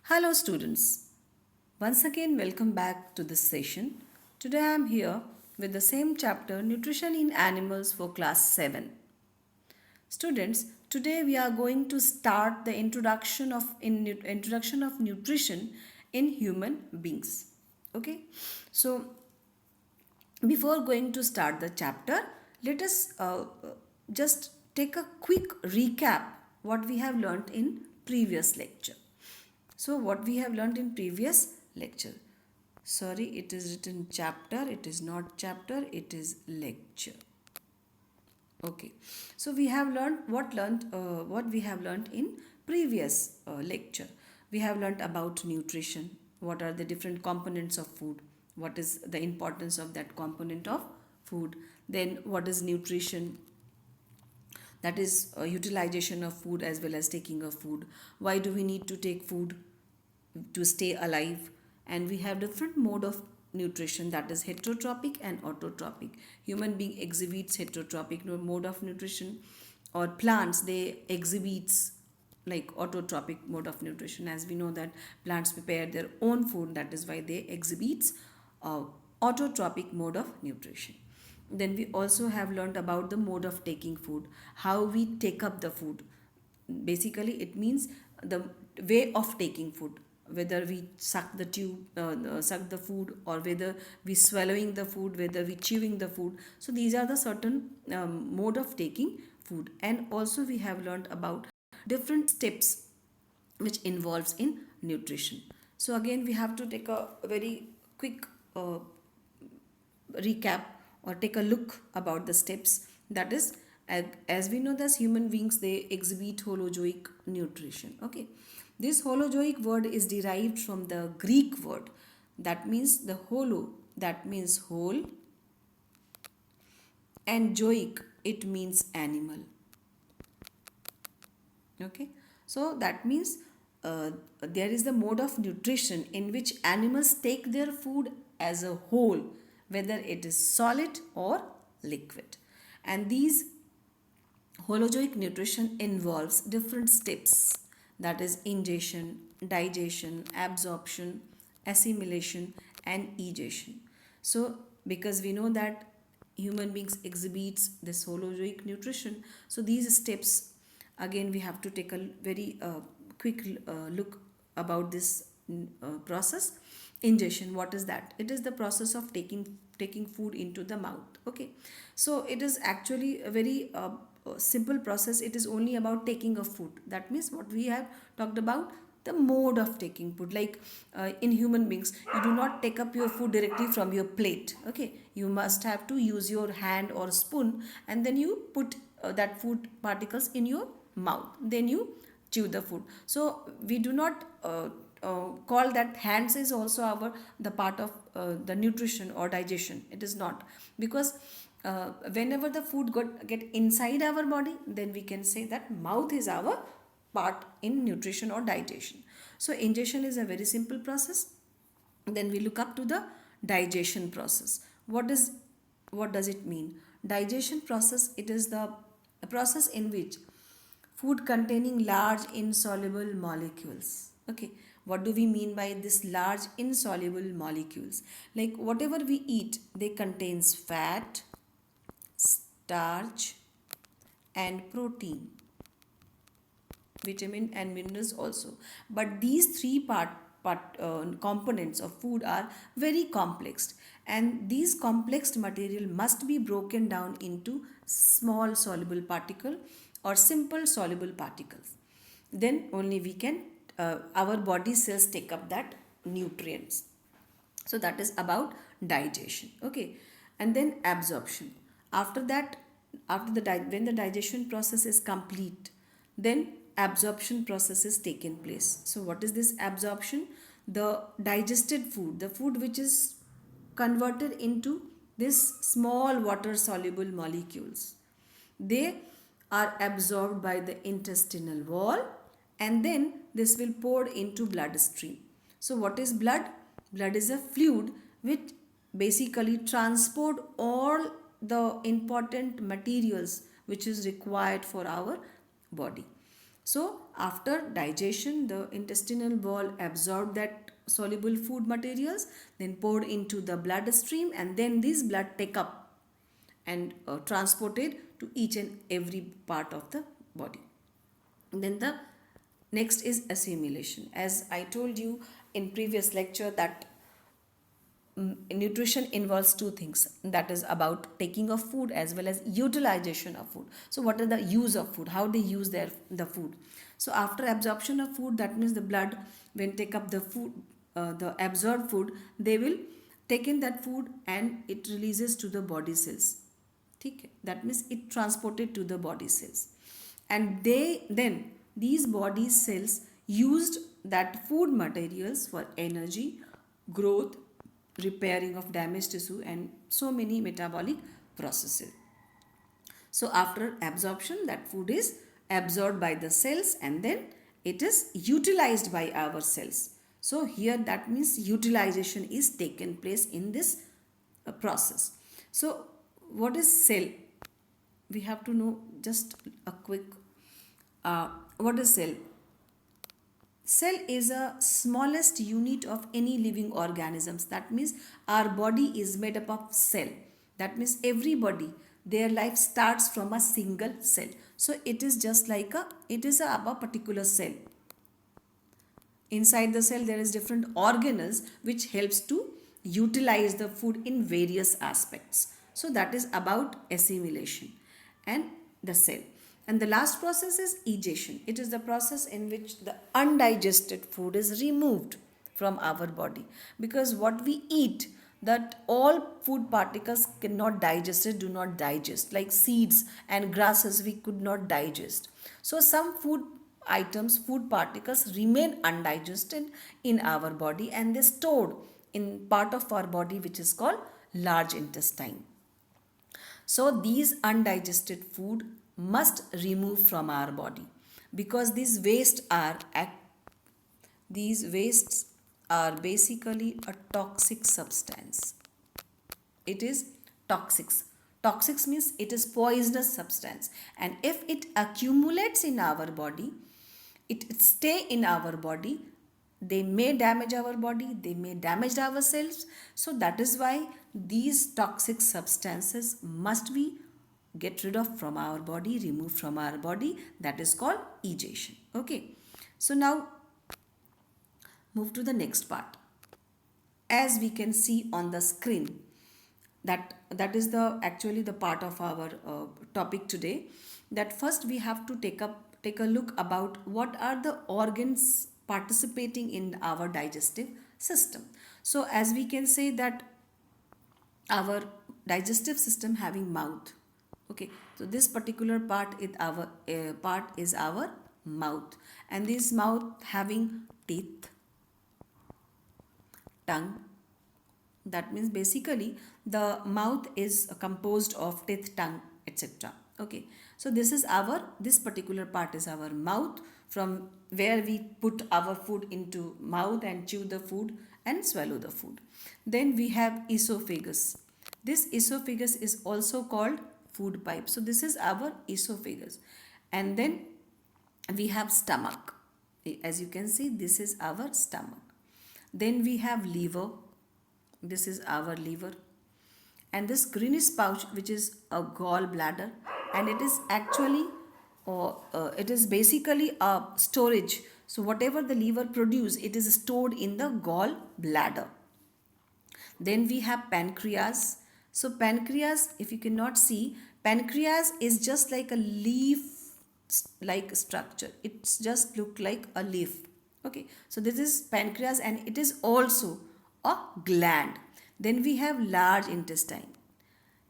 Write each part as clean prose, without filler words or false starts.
Hello students, once again welcome back to this session. Today I am here with the same chapter Nutrition in Animals for class 7. Students, today we are going to start the introduction of nutrition in human beings. Okay? So before going to start the chapter, let us just take a quick recap what we have learnt in previous lecture. So what we have learnt in previous lecture. Sorry, it is written chapter. It is not chapter. It is lecture. Okay. So we have learned what we have learnt in previous lecture. We have learnt about nutrition. What are the different components of food? What is the importance of that component of food? Then what is nutrition? That is utilization of food as well as taking of food. Why do we need to take food to stay alive? And we have different mode of nutrition, that is heterotropic and autotropic. Human being exhibits heterotropic mode of nutrition, or plants they exhibits like autotropic mode of nutrition. As we know that plants prepare their own food, that is why they exhibits uh, autotropic mode of nutrition. Then we also have learned about the mode of taking food, how we take up the food. Basically it means the way of taking food, whether we suck the tube suck the food, or whether we swallowing the food, whether we chewing the food. So these are the certain mode of taking food. And also we have learned about different steps which involves in nutrition. So again we have to take a very quick recap or take a look about the steps. That is, as we know that human beings they exhibit holozoic nutrition. Okay, this holozoic word is derived from the Greek word that means the holo, that means whole, and zoic, it means animal. Okay, so that means there is the mode of nutrition in which animals take their food as a whole, whether it is solid or liquid. And these holozoic nutrition involves different steps, that is ingestion, digestion, absorption, assimilation, and egestion. So because we know that human beings exhibits this holozoic nutrition, so these steps, again we have to take a very quick look about this process. Ingestion, what is that? It is the process of taking food into the mouth. Okay, so it is actually a very simple process. It is only about taking of food. That means what we have talked about, the mode of taking food. Like in human beings, you do not take up your food directly from your plate. Okay, you must have to use your hand or spoon, and then you put that food particles in your mouth, then you chew the food. So we do not call that hands is also our the part of the nutrition or digestion. It is not, because whenever the food get inside our body, then we can say that mouth is our part in nutrition or digestion. So ingestion is a very simple process. Then we look up to the digestion process. What does it mean? Digestion process, it is the process in which food containing large insoluble molecules. Okay, what do we mean by this large insoluble molecules? Like whatever we eat, they contains fat, starch, and protein, vitamin and minerals also. But these three components of food are very complex, and these complex material must be broken down into small soluble particle or simple soluble particles. Then only we can our body cells take up that nutrients. So that is about digestion. Okay, and then absorption. After that, when the digestion process is complete, then absorption process is taken place. So what is this absorption? The digested food, the food which is converted into this small water soluble molecules, they are absorbed by the intestinal wall, and then this will pour into bloodstream. So what is blood? Blood is a fluid which basically transport all the important materials which is required for our body. So after digestion, the intestinal wall absorbed that soluble food materials, then poured into the bloodstream, and then this blood take up and transported to each and every part of the body. Then the next is assimilation. As I told you in previous lecture that nutrition involves two things, that is about taking of food as well as utilization of food. So what are the use of food, how they use the food? So after absorption of food, that means the blood when take up the food, the absorbed food, they will take in that food and it releases to the body cells. ठीक है, that means it transported to the body cells, and they then these body cells used that food materials for energy, growth, repairing of damaged tissue, and so many metabolic processes. So after absorption, that food is absorbed by the cells and then it is utilized by our cells. So here that means utilization is taken place in this process. So what is cell? We have to know just a quick what is cell? Cell is a smallest unit of any living organisms. That means our body is made up of cell. That means everybody, their life starts from a single cell. So it is just like a particular cell. Inside the cell there is different organelles which helps to utilize the food in various aspects. So that is about assimilation and the cell. And the last process is egestion. It is the process in which the undigested food is removed from our body, because what we eat, that all food particles cannot digest it, do not digest, like seeds and grasses we could not digest. So some food items, food particles remain undigested in our body and they stored in part of our body which is called large intestine. So these undigested food must remove from our body, because these wastes are basically a toxic substance. It is toxic. Toxic means it is poisonous substance, and if it accumulates in our body, it stay in our body, they may damage our body, they may damage our cells. So that is why these toxic substances must be get rid of from our body, removed from our body. That is called egestion. Okay, so now move to the next part. As we can see on the screen, that is the actually the part of our topic today, that first we have to take a look about what are the organs participating in our digestive system. So as we can say that our digestive system having mouth. Okay, so this particular part is our mouth, and this mouth having teeth, tongue. That means basically the mouth is composed of teeth, tongue, etc. Okay, so this particular part is our mouth, from where we put our food into mouth and chew the food and swallow the food. Then we have esophagus. This esophagus is also called food pipe. So this is our esophagus. And then we have stomach. As you can see, this is our stomach. Then we have liver. This is our liver. And this greenish pouch, which is a gallbladder, and it is actually it is basically a storage. So whatever the liver produce, it is stored in the gallbladder. Then we have pancreas. So pancreas, if you cannot see, pancreas is just like a leaf like structure. It's just look like a leaf. Okay, so this is pancreas and it is also a gland. Then we have large intestine.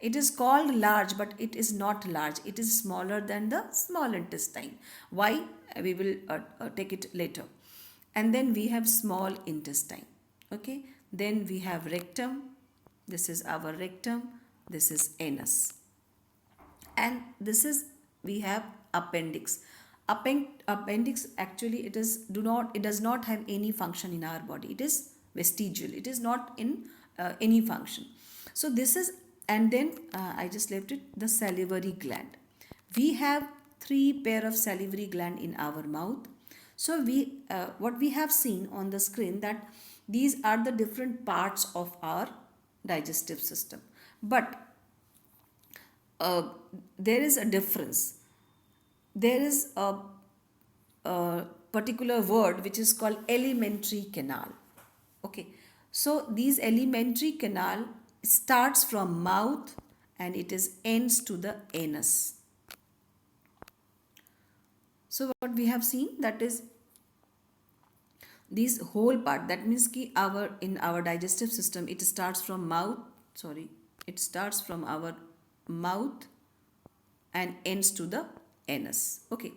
It is called large, but it is not large. It is smaller than the small intestine. Why? We will take it later. And then we have small intestine. Okay. Then we have rectum. This is our rectum. This is anus. And this is, we have appendix. Appendix actually it does not have any function in our body. It is vestigial. It is not in any function. So this is, and then I just left it, the salivary gland. We have three pair of salivary gland in our mouth. So what we have seen on the screen, that these are the different parts of our digestive system. But uh, there is a difference. There is a particular word which is called alimentary canal. Okay, so these alimentary canal starts from mouth and it is ends to the anus. So what we have seen, that is this whole part, that means ki our in our digestive system it starts from mouth, sorry, it starts from our mouth and ends to the anus. Okay,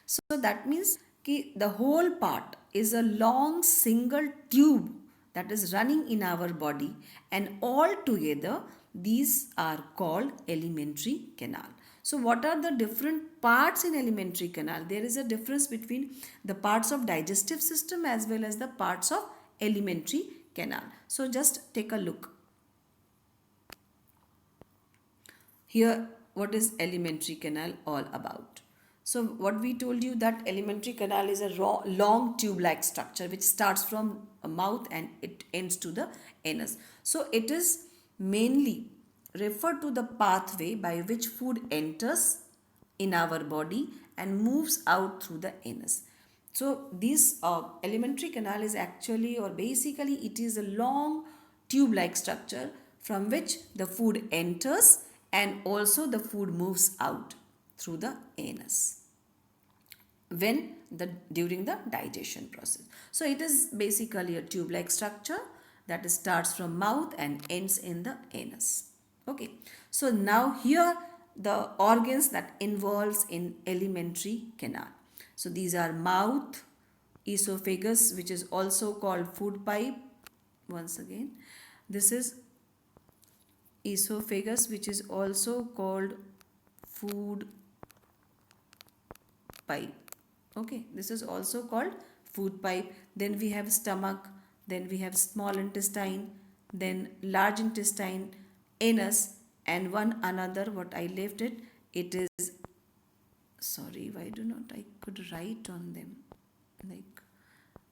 so that means ki the whole part is a long single tube that is running in our body, and all together these are called alimentary canal. So what are the different parts in alimentary canal? There is a difference between the parts of digestive system as well as the parts of alimentary canal. So just take a look. Here, what is alimentary canal all about? So what we told you, that alimentary canal is a long tube-like structure which starts from a mouth and it ends to the anus. So it is mainly referred to the pathway by which food enters in our body and moves out through the anus. So this alimentary canal is actually, or basically, it is a long tube-like structure from which the food enters and also the food moves out through the anus during the digestion process. So it is basically a tube-like structure that starts from mouth and ends in the anus. Okay, so now here the organs that involves in alimentary canal. So these are mouth, esophagus, which is also called food pipe. Once again, this is esophagus, which is also called food pipe. Okay, this is also called food pipe. Then we have stomach, then we have small intestine, then large intestine, anus, and one another, what I left it is, sorry, why do not I could write on them, like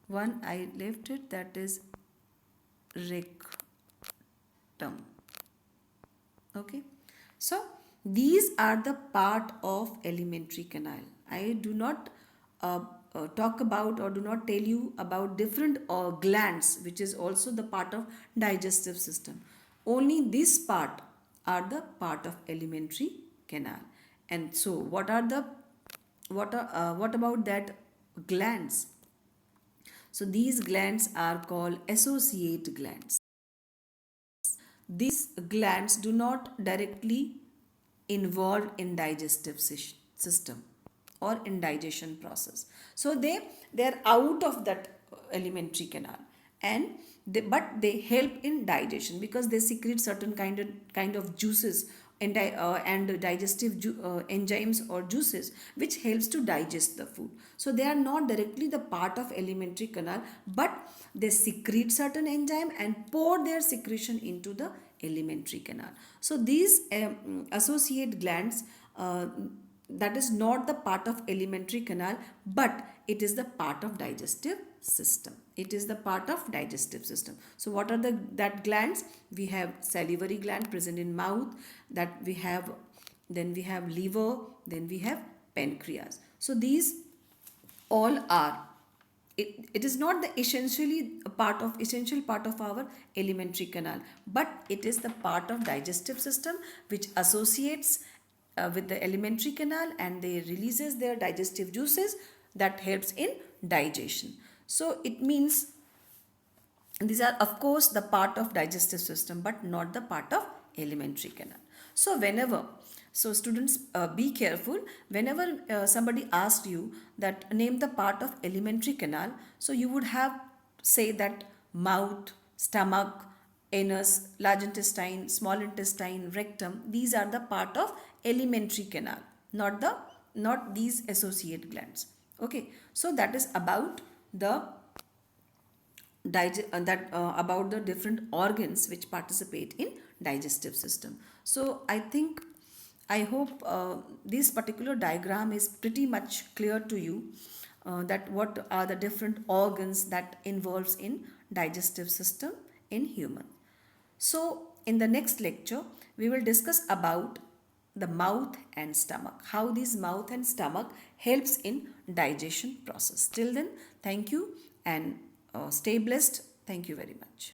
one I left it, that is rectum. Okay, so these are the part of alimentary canal. I do not talk about or do not tell you about different glands which is also the part of digestive system. Only this part are the part of alimentary canal. And so what about that glands? So these glands are called associate glands. These glands do not directly involved in digestive system or in digestion process. So they are out of that alimentary canal, and but they help in digestion because they secrete certain kind of juices and digestive enzymes or juices which helps to digest the food. So they are not directly the part of alimentary canal, but they secrete certain enzyme and pour their secretion into the alimentary canal. So these associate glands, that is not the part of alimentary canal, but it is the part of digestive system. It is the part of digestive system. So what are that glands? We have salivary gland present in mouth, then we have liver, then we have pancreas. So these all are, it is not the essential part of our alimentary canal, but it is the part of digestive system which associates with the alimentary canal, and they releases their digestive juices that helps in digestion. So it means these are of course the part of digestive system but not the part of alimentary canal. So students, be careful whenever somebody asks you that name the part of alimentary canal. So you would have say that mouth, stomach, anus, large intestine, small intestine, rectum. These are the part of alimentary canal, not these associate glands. Okay, so that is about the about the different organs which participate in digestive system. So I think I hope this particular diagram is pretty much clear to you, that what are the different organs that involves in digestive system in human. So in the next lecture, we will discuss about the mouth and stomach, how this mouth and stomach helps in digestion process. Till then, thank you and stay blessed. Thank you very much.